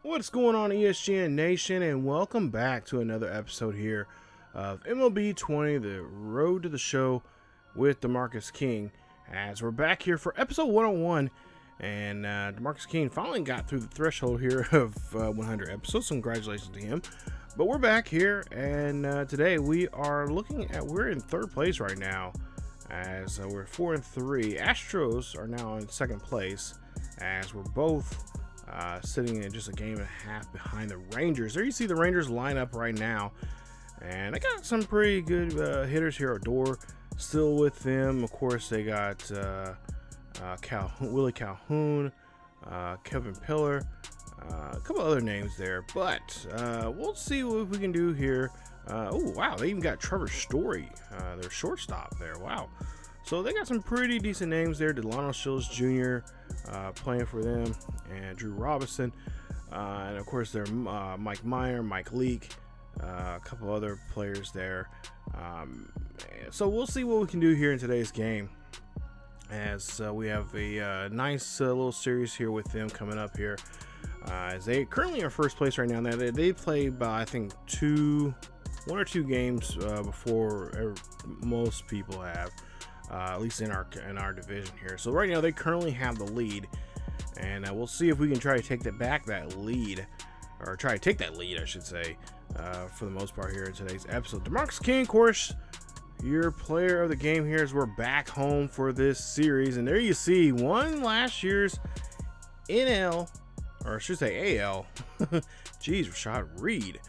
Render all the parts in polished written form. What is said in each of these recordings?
What's going on, ESGN Nation, and welcome back to another episode here of MLB 20, the road to the show with DeMarcus King, as we're back here for episode 101, and DeMarcus King finally got through the threshold here of 100 episodes, so congratulations to him. But we're back here, and today we are looking at, we're in third place right now, as we're 4-3. Astros are now in second place, as we're both sitting in just a game and a half behind the Rangers. There you see the Rangers line up right now, and they got some pretty good hitters here. Odor still with them. Of course, they got Willie Calhoun, Kevin Pillar, a couple other names there. But we'll see what we can do here. Oh, wow, they even got Trevor Story, their shortstop there. Wow. So they got some pretty decent names there. Delano Shields Jr. Playing for them, and Drew Robinson, and of course they're Mike Meyer, Mike Leake, a couple other players there. So we'll see what we can do here in today's game, as we have a nice little series here with them coming up here. As they currently are first place right now. Now they played by, I think, one or two games before most people have. At least in our division here. So right now they currently have the lead, and we'll see if we can try to take that lead, or try to take that lead, I should say, for the most part here in today's episode. DeMarcus King, of course, your player of the game here, as we're back home for this series, and there you see won last year's NL, or I should say AL. Jeez, Rashad Reed.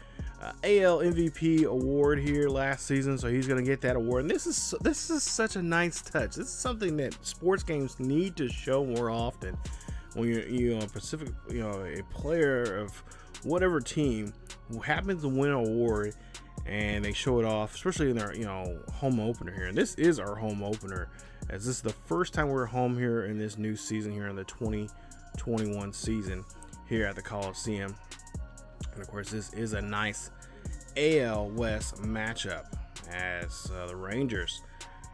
AL MVP award here last season, so he's going to get that award. And this is such a nice touch. This is something that sports games need to show more often. When you're a player of whatever team who happens to win an award, and they show it off, especially in their home opener here. And this is our home opener, as this is the first time we're home here in this new season here in the 2021 season here at the Coliseum. And of course, this is a nice AL West matchup, as the Rangers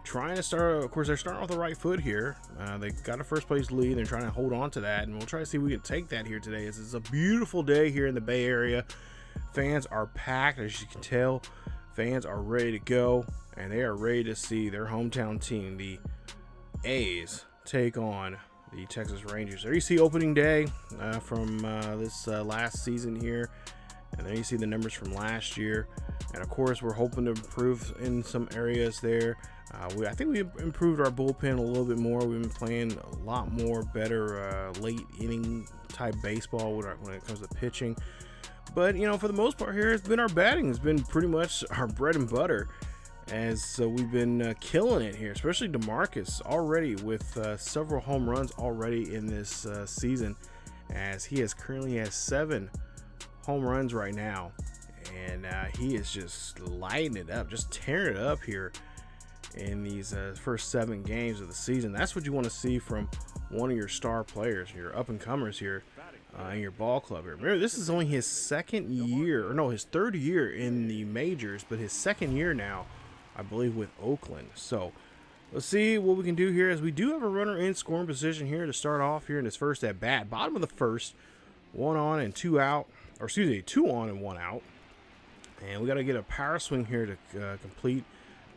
trying to start. Of course, they're starting off the right foot here. They got a first place lead. They're trying to hold on to that, and we'll try to see if we can take that here today. It's a beautiful day here in the Bay Area. Fans are packed, as you can tell. Fans are ready to go, and they are ready to see their hometown team, the A's, take on the Texas Rangers. There you see opening day from this last season here, and then you see the numbers from last year. And of course, we're hoping to improve in some areas there. I think we improved our bullpen a little bit more. We've been playing a lot more better late inning type baseball when it comes to pitching. But for the most part here, it's been our batting. It's been pretty much our bread and butter, as we've been killing it here, especially DeMarcus already with several home runs already in this season, as he currently has 7 home runs right now, and he is just lighting it up, just tearing it up here in these first 7 games of the season. That's what you want to see from one of your star players, your up-and-comers here in your ball club here. Remember, this is only his his third year in the majors, but his second year now, I believe, with Oakland. So let's see what we can do here, as we do have a runner in scoring position here to start off here in this first at bat. Bottom of the first, 1 on and 2 out, or excuse me, 2 on and 1 out. And we got to get a power swing here to complete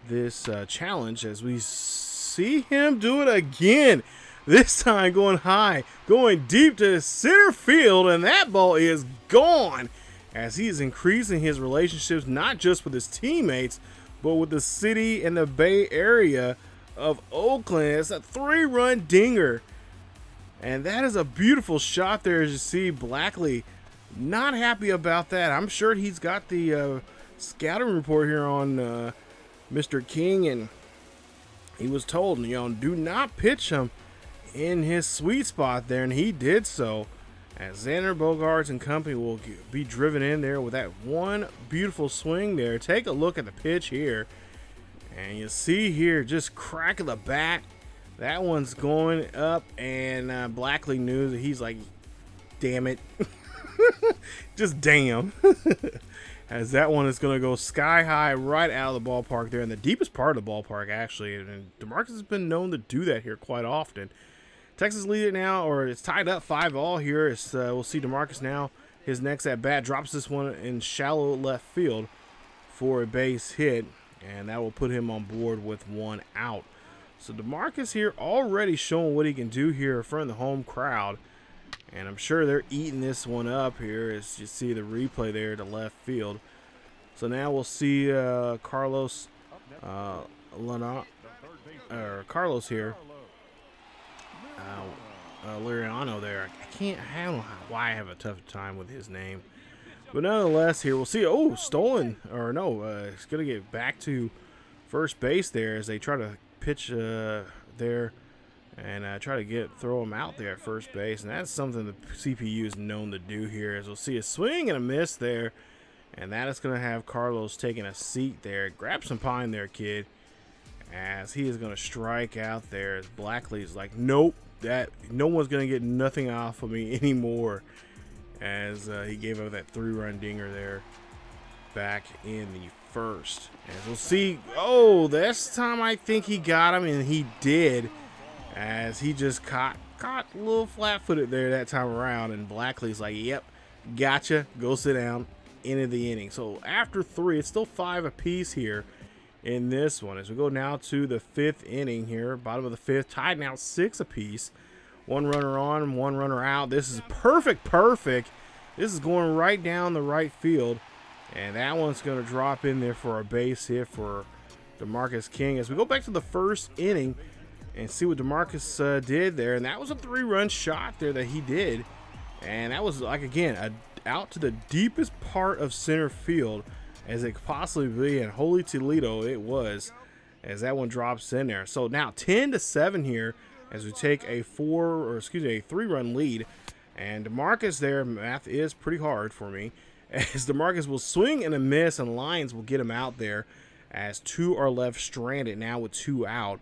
this challenge, as we see him do it again. This time going high, going deep to center field, and that ball is gone, as he is increasing his relationships not just with his teammates, but with the city and the Bay Area of Oakland. It's a 3-run dinger, and that is a beautiful shot there, as you see. Blackley not happy about that. I'm sure he's got the scouting report here on Mr. King, and he was told, do not pitch him in his sweet spot there, and he did so, as Xander Bogaerts and company will be driven in there with that one beautiful swing there. Take a look at the pitch here, and you see here, just crack of the bat, that one's going up, and Blackley knew that. He's like, damn it. Just damn. As that one is going to go sky high right out of the ballpark there, in the deepest part of the ballpark, actually. And DeMarcus has been known to do that here quite often. Texas lead it now, or it's tied up 5-all here. We'll see DeMarcus now his next at bat, drops this one in shallow left field for a base hit, and that will put him on board with 1 out. So DeMarcus here already showing what he can do here in front of the home crowd, and I'm sure they're eating this one up here as you see the replay there to left field. So now we'll see Carlos here. Liriano there. I don't know why I have a tough time with his name. But nonetheless, here we'll see. Oh, stolen. Or no, it's going to get back to first base there as they try to pitch there and try to throw him out there at first base. And that's something the CPU is known to do here. As we'll see a swing and a miss there. And that is going to have Carlos taking a seat there. Grab some pine there, kid. As he is going to strike out there. As Blackley's like, nope. That no one's gonna get nothing off of me anymore, as he gave up that 3-run dinger there back in the first. As we'll see, oh, this time I think he got him, and he did, as he just caught a little flat-footed there that time around, and Blackley's like, yep, gotcha, go sit down. End of the inning. So after 3, it's still 5 apiece here in this one as we go now to the 5th inning here, bottom of the 5th, tied now 6 apiece. 1 runner on, 1 runner out. This is perfect. This is going right down the right field, and that one's going to drop in there for a base hit for DeMarcus King. As we go back to the 1st inning and see what DeMarcus did there, and that was a 3-run shot there that he did, and that was like again out to the deepest part of center field as it could possibly be, and holy Toledo it was, as that one drops in there. So now 10-7 here as we take a 3-run lead, and DeMarcus there, math is pretty hard for me, as DeMarcus will swing and a miss, and Lions will get him out there as 2 are left stranded now with 2 out.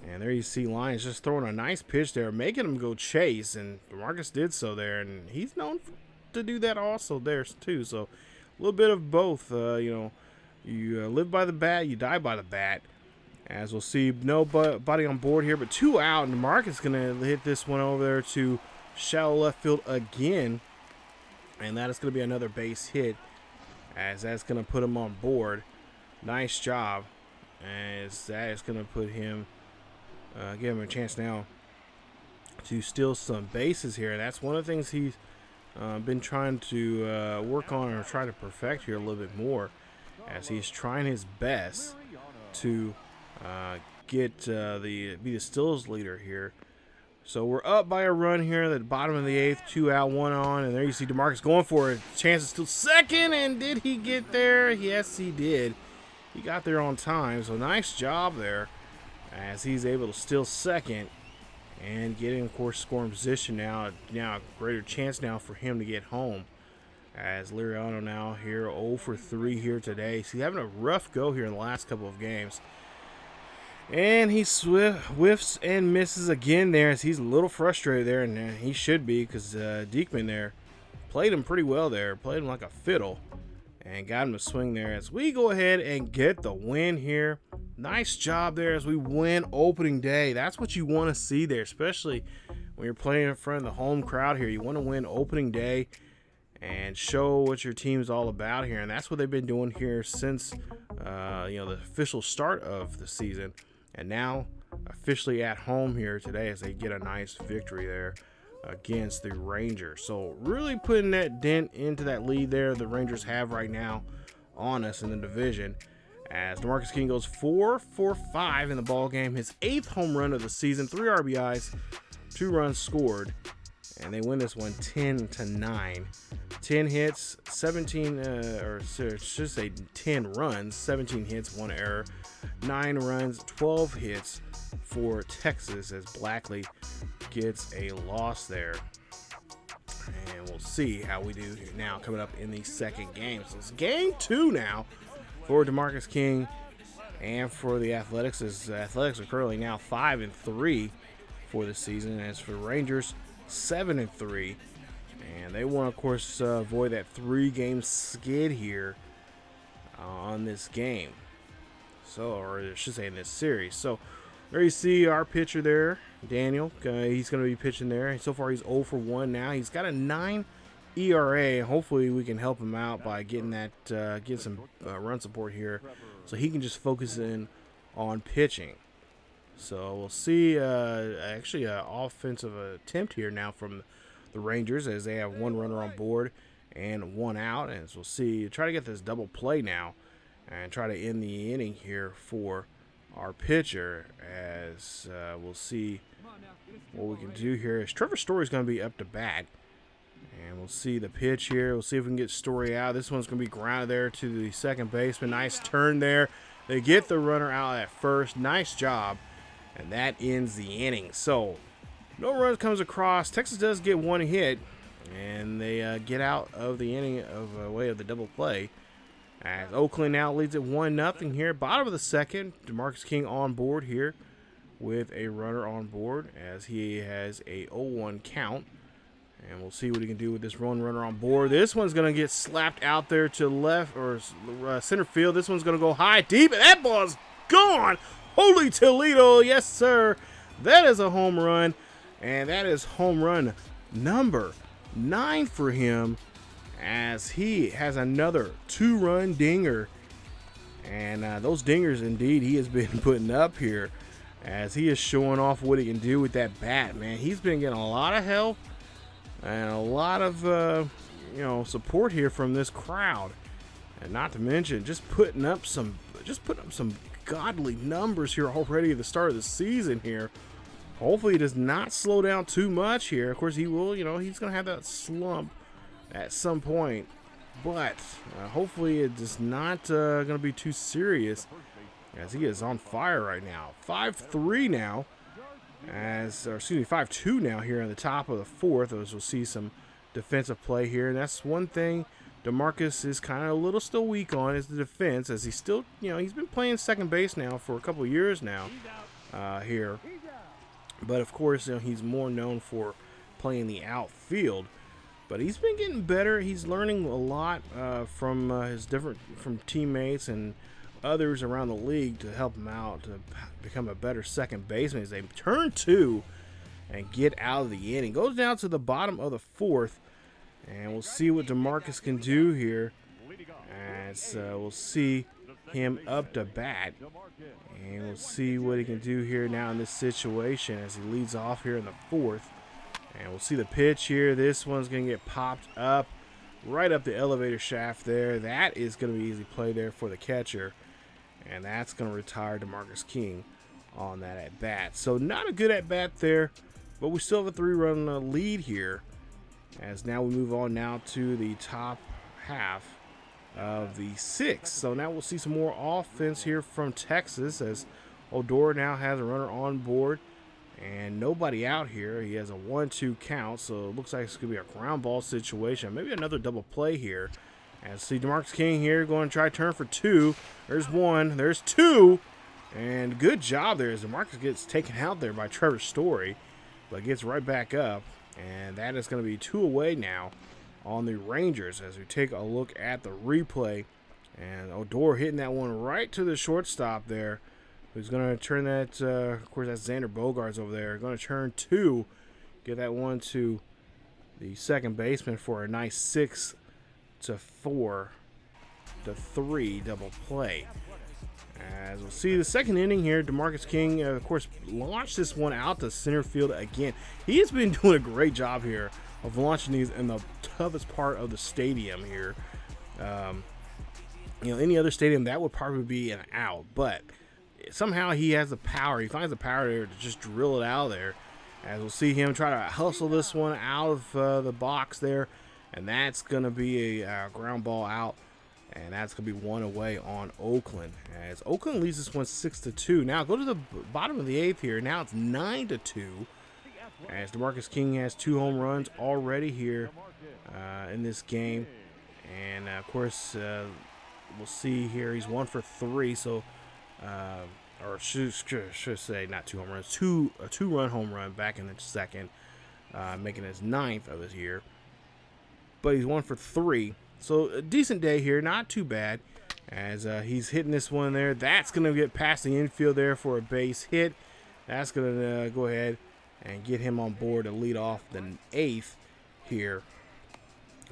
And there you see Lions just throwing a nice pitch there, making him go chase, and DeMarcus did so there, and he's known to do that also there too. So a little bit of both, you live by the bat, you die by the bat. As we'll see, nobody on board here, but 2 out, and DeMarcus is going to hit this one over there to shallow left field again, and that is going to be another base hit, as that's going to put him on board. Nice job, as that is going to put him, give him a chance now to steal some bases here. That's one of the things he's been trying to work on or try to perfect here a little bit more, as he's trying his best to be the steals leader here. So we're up by a run here at the bottom of the 8th, 2 out, 1 on, and there you see DeMarcus going for it. Chance to steal second, and did he get there? Yes, he did. He got there on time, so nice job there as he's able to steal second and get in, of course, scoring position now. Now a greater chance now for him to get home, as Liriano now here 0 for 3 here today. So he's having a rough go here in the last couple of games. And he whiffs and misses again there, as he's a little frustrated there, and he should be, because Diekman there played him pretty well there, played him like a fiddle, and got him to swing there as we go ahead and get the win here. Nice job there as we win opening day. That's what you want to see there, especially when you're playing in front of the home crowd here. You want to win opening day and show what your team's all about here, and that's what they've been doing here since the official start of the season, and now officially at home here today as they get a nice victory there against the Rangers. So really putting that dent into that lead there the Rangers have right now on us in the division, as DeMarcus King goes 4 for 5 in the ball game, his 8th home run of the season, 3 RBIs, 2 runs scored, and they win this one 10-9. 10 hits, 10 runs, 17 hits, 1 error, 9 runs, 12 hits for Texas, as Blackley gets a loss there. And we'll see how we do now coming up in the second game. So it's game 2 now for DeMarcus King and for the Athletics, as the Athletics are currently now 5-3 for the season, as for the Rangers 7-3, and they want to, of course, avoid that 3-game skid here on this game. So, or I should say in this series. So there you see our pitcher there, Daniel. He's going to be pitching there. So far he's 0 for 1 now. He's got a 9 ERA. Hopefully we can help him out by getting that get some run support here, so he can just focus in on pitching. So we'll see. Actually, an offensive attempt here now from the Rangers, as they have one runner on board and one out. And so we'll see. Try to get this double play now and try to end the inning here for our pitcher. As we'll see what we can do here. As Trevor Story's going to be up to bat. And we'll see the pitch here. We'll see if we can get Story out. This one's going to be grounded there to the second baseman. Nice turn there. They get the runner out at first. Nice job. And that ends the inning. So, no runs comes across. Texas does get one hit. And they get out of the inning of way of the double play. As Oakland now leads it 1-0 here. Bottom of the second. DeMarcus King on board here with a runner on board, as he has a 0-1 count. And we'll see what he can do with this runner on board. This one's going to get slapped out there to left or center field. This one's going to go high, deep, and that ball's gone. Holy Toledo, yes, sir. That is a home run, and that is home run number 9 for him, as he has another 2-run dinger. And those dingers, indeed, he has been putting up here, as he is showing off what he can do with that bat, man. He's been getting a lot of help and a lot of support here from this crowd, and not to mention just putting up some godly numbers here already at the start of the season here. Hopefully he does not slow down too much here. Of course he will, he's gonna have that slump at some point, but hopefully it is not gonna be too serious, as he is on fire right now. 5-3 now. 5-2 now here in the top of the fourth, as we'll see some defensive play here. And that's one thing DeMarcus is kind of a little still weak on, is the defense, as he's still, he's been playing second base now for a couple of years now here. But of course, he's more known for playing the outfield. But he's been getting better. He's learning a lot from from teammates and others around the league to help him out to become a better second baseman, as they turn 2 and get out of the inning. Goes down to the bottom of the fourth, and we'll see what DeMarcus can do here, as we'll see him up to bat, and we'll see what he can do here now in this situation as he leads off here in the fourth. And we'll see the pitch here. This one's going to get popped up right up the elevator shaft there. That is going to be easy play there for the catcher. And that's going to retire DeMarcus King on that at-bat. So not a good at-bat there, but we still have a 3-run lead here, as now we move on now to the top half of the 6th. So now we'll see some more offense here from Texas, as Odor now has a runner on board and nobody out here. He has a 1-2 count, so it looks like it's going to be a ground ball situation. Maybe another double play here. And see DeMarcus King here going to try turn for 2. There's 1. There's 2. And good job there, as DeMarcus gets taken out there by Trevor Story, but gets right back up. And that is going to be 2 away now on the Rangers, as we take a look at the replay. And Odor hitting that one right to the shortstop there, who's going to turn that, of course, that's Xander Bogaerts over there, going to turn 2, get that one to the second baseman for a nice 6-4-3 double play. As we'll see the second inning here, DeMarcus King, of course, launched this one out to center field again. He has been doing a great job here of launching these in the toughest part of the stadium here. Any other stadium, that would probably be an out, but somehow he has the power. He finds the power there to just drill it out of there. As we'll see him try to hustle this one out of the box there, and that's going to be a ground ball out, and that's going to be 1 away on Oakland, as Oakland leads this one 6-2. Now go to the bottom of the 8th here. Now it's 9-2, as DeMarcus King has 2 home runs already here in this game. And of course, we'll see here, he's 1 for 3, so or should say not 2 home runs, a 2-run home run back in the second, making his 9th of his year. But he's 1 for 3, so a decent day here, not too bad, as he's hitting this one there. That's going to get past the infield there for a base hit. That's going to go ahead and get him on board to lead off the 8th here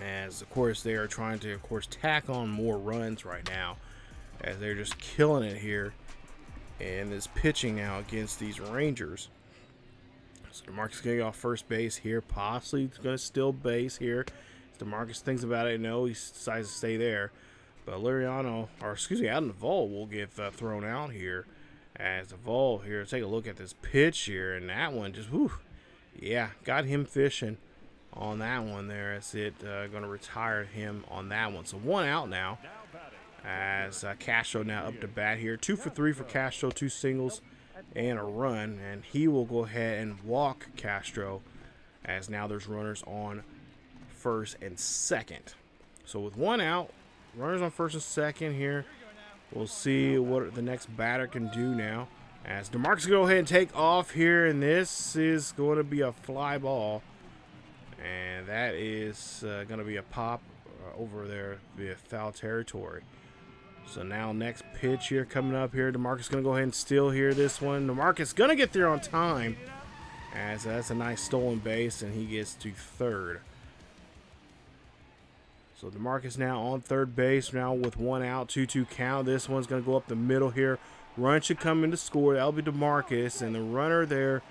as of course they are trying to tack on more runs right now, as they're just killing it here and is pitching now against these Rangers. So DeMarcus going to get off first base here, possibly going to steal base here. DeMarcus thinks about it, no, he decides to stay there. But Adam Duvall will get thrown out here. As Duvall here, take a look at this pitch here, and that one just, yeah, got him fishing on that one there. That's it, going to retire him on that one. So 1 out now, as Castro now up to bat here. 2 for 3 for Castro, 2 singles and a run, and he will go ahead and walk Castro, as now there's runners on first and second. So with 1 out, runners on first and second here. We'll see what the next batter can do now, as DeMarcus go ahead and take off here, and this is going to be a fly ball, and that is going to be a pop over there via foul territory. So now next pitch here coming up here. DeMarcus going to go ahead and steal here this one. DeMarcus going to get there on time, as that's a nice stolen base, and he gets to third. So DeMarcus now on third base now with 1 out, 2-2 count. This one's going to go up the middle here. Run should come in to score. That'll be DeMarcus, and the runner there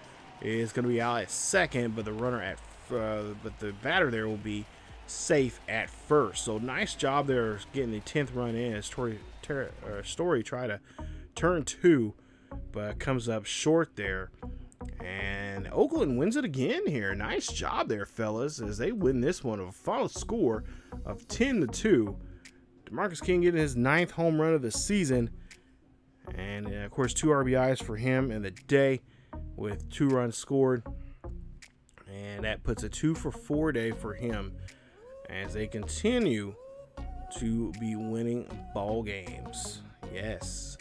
is going to be out at second, but the batter there will be safe at first. So nice job there getting the 10th run in, as Story tried to turn 2, but comes up short there. And Oakland wins it again here. Nice job there, fellas, as they win this one with a final score of 10-2. DeMarcus King getting his 9th home run of the season, and of course 2 RBIs for him in the day with 2 runs scored, and that puts a 2 for 4 day for him, as they continue to be winning ball games. Yes.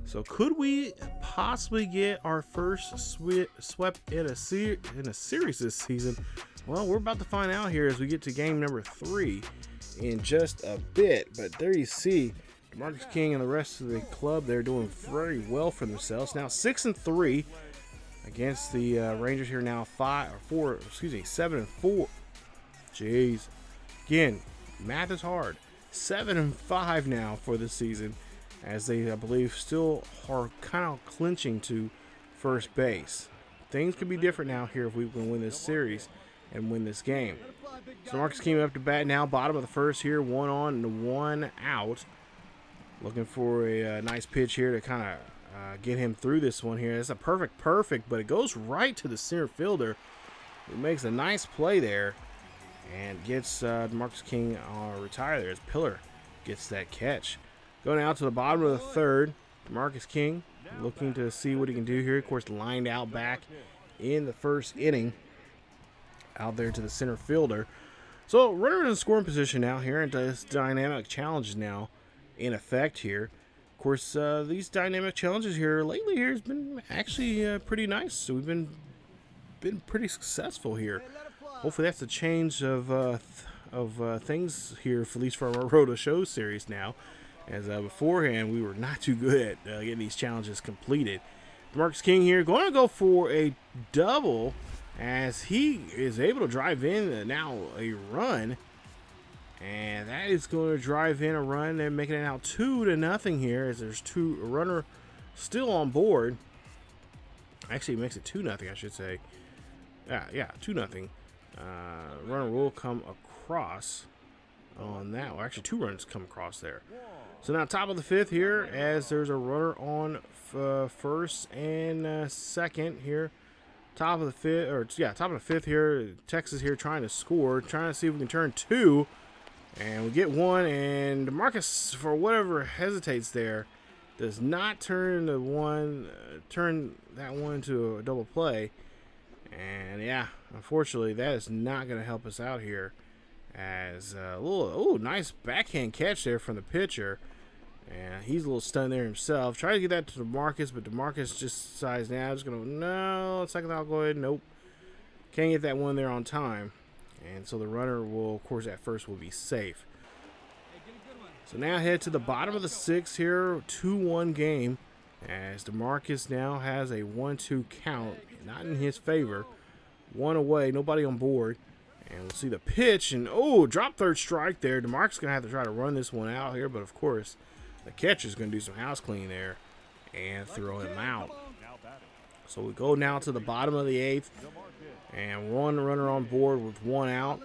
So could we possibly get our first swept in a series this season? Well, we're about to find out here as we get to game number 3 in just a bit. But there you see DeMarcus King and the rest of the club, they're doing very well for themselves. Now 6-3 against the Rangers here now. 7-4. Jeez. Again, math is hard. 7-5 now for the season, as they, I believe, still are kind of clinching to first base. Things could be different now here if we can win this series and win this game. So Marcus came up to bat now, bottom of the first here, 1 on and 1 out. Looking for a nice pitch here to kind of get him through this one here. It's a perfect, but it goes right to the center fielder. He makes a nice play there and gets DeMarcus King retired there as Pillar gets that catch. Going out to the bottom of the third, DeMarcus King looking to see what he can do here. Of course, lined out back in the first inning out there to the center fielder. So runner in scoring position now here, and this dynamic challenge is now in effect here. Of course, these dynamic challenges here lately here has been actually pretty nice. So we've been pretty successful here. Hopefully that's a change of things here, at least for our Road to Show series now. As beforehand, we were not too good at getting these challenges completed. DeMarcus King here going to go for a double, as he is able to drive in now a run. And that is going to drive in a run. They're making it now 2-0 here, as there's a runner still on board. Actually, it makes it 2-0, I should say. Yeah, 2-0. Runner will come across on that. Well, actually, 2 runs come across there. So now top of the 5th here, as there's a runner on first and second here. Top of the 5th here. Texas here trying to score, trying to see if we can turn 2. And we get 1, and DeMarcus, for whatever hesitates there, does not turn that one into a double play. And yeah, unfortunately, that is not going to help us out here. As a little, nice backhand catch there from the pitcher. And he's a little stunned there himself. Try to get that to DeMarcus, but DeMarcus just decides now it's going to, no, second I'll go ahead. Nope. Can't get that one there on time. And so the runner will, of course, at first will be safe. So now head to the bottom of the 6th here, 2-1 game. As DeMarcus now has a 1-2 count, not in his favor. 1 away, nobody on board. And we'll see the pitch, and oh, drop third strike there. DeMarcus going to have to try to run this one out here, but of course, the catcher's going to do some house clean there and throw him out. So we go now to the bottom of the 8th, and one runner on board with 1 out.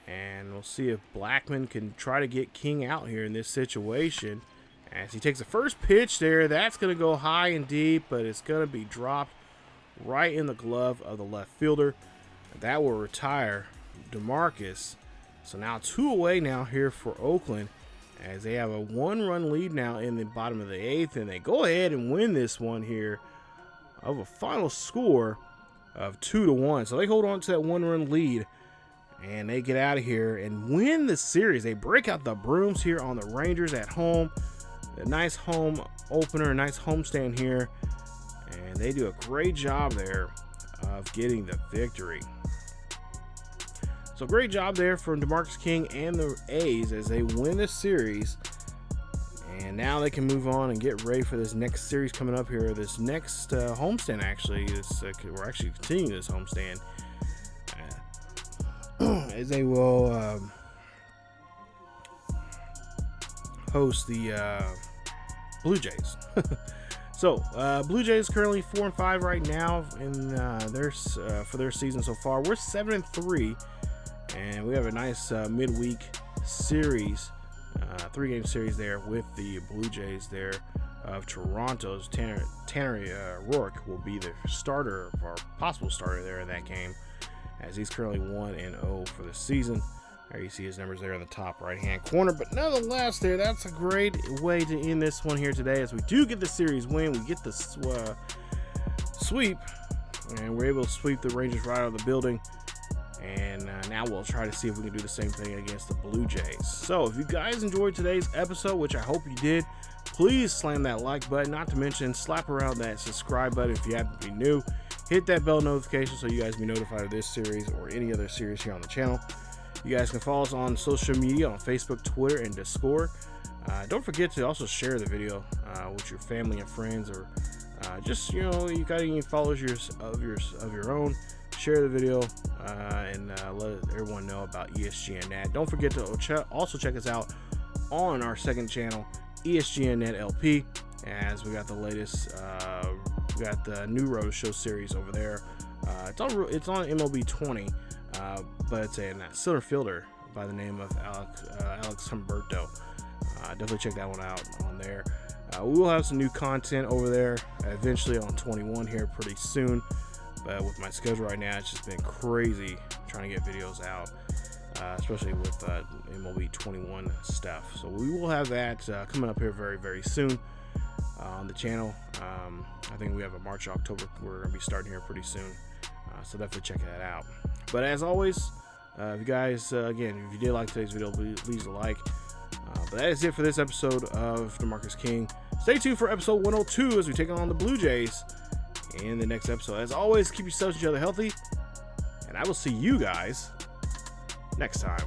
And we'll see if Blackman can try to get King out here in this situation. As he takes the first pitch there, that's going to go high and deep, but it's going to be dropped right in the glove of the left fielder. That will retire DeMarcus. So now 2 away now here for Oakland, as they have a 1-run lead now in the bottom of the 8th, and they go ahead and win this one here of a final score of 2-1. So they hold on to that 1-run lead, and they get out of here and win the series. They break out the brooms here on the Rangers at home. A nice home opener, a nice homestand here, and they do a great job there of getting the victory. So great job there from DeMarcus King and the A's as they win this series. And now they can move on and get ready for this next series coming up here. This next homestand, actually, we're actually continuing this homestand as they will host the Blue Jays. So Blue Jays currently 4-5 right now in for their season so far. We're 7-3, and we have a nice midweek series, 3-game series there with the Blue Jays there of Toronto's. Tanner Rourke will be the starter, or possible starter there in that game, as he's currently 1-0 for the season. There you see his numbers there in the top right-hand corner. But nonetheless, that's a great way to end this one here today, as we do get the series win. We get the sweep, and we're able to sweep the Rangers right out of the building. And now we'll try to see if we can do the same thing against the Blue Jays. So if you guys enjoyed today's episode, which I hope you did, please slam that like button. Not to mention, slap around that subscribe button if you happen to be new. Hit that bell notification so you guys be notified of this series or any other series here on the channel. You guys can follow us on social media on Facebook, Twitter, and Discord. Don't forget to also share the video with your family and friends, or just, you got any followers of your own. Share the video and let everyone know about ESGNet. Don't forget to also check us out on our second channel, ESGNet LP, as we got the latest. We got the new Road Show series over there. It's on MLB 20, but it's a center fielder by the name of Alex Humberto. Definitely check that one out on there. We will have some new content over there eventually on 21 here pretty soon. But with my schedule right now, it's just been crazy trying to get videos out, especially with MLB 21 stuff. So we will have that coming up here very, very soon on the channel. I think we have a March, October. We're going to be starting here pretty soon. So definitely check that out. But as always, if you guys, again, if you did like today's video, please leave a like. But that is it for this episode of DeMarcus King. Stay tuned for episode 102 as we take on the Blue Jays in the next episode. As always, keep yourselves and each other healthy, and I will see you guys next time.